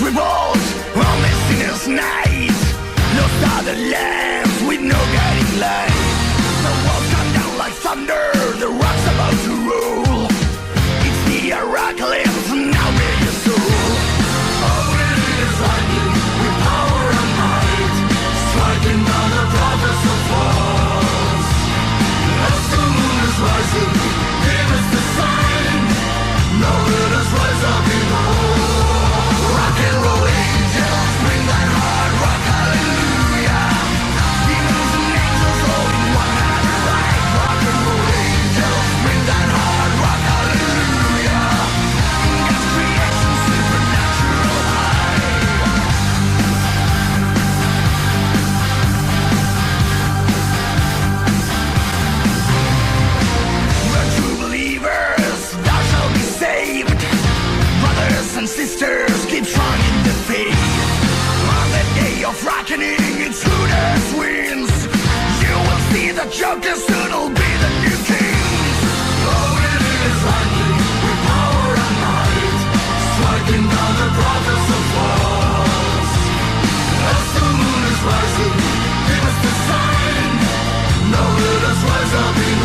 revolt on this sinners' night. Lost are the lambs with no guiding light. The walls come down like thunder, the rock's about to roll. It's the Heracles, now bear your soul. Oh, it is lightning with power and might, striking down the prophets of false. As the moon is rising, give us the sign. Now let us rise up in hope. Rock and roll angels, bring that hard rock, hallelujah. Demons and angels all in one hand right. Rock and roll angels, bring that hard rock, hallelujah. In God's creation, supernatural high. We're true believers, thou shalt be saved. Brothers and sisters, keep strong in the faith. On the day of reckoning, it's who does wins. You will see the Joker soon will be the new kings. Oh, it is lightning with power and might, striking down the prophets of false. As the moon is rising, give us the sign. Now let us rise up in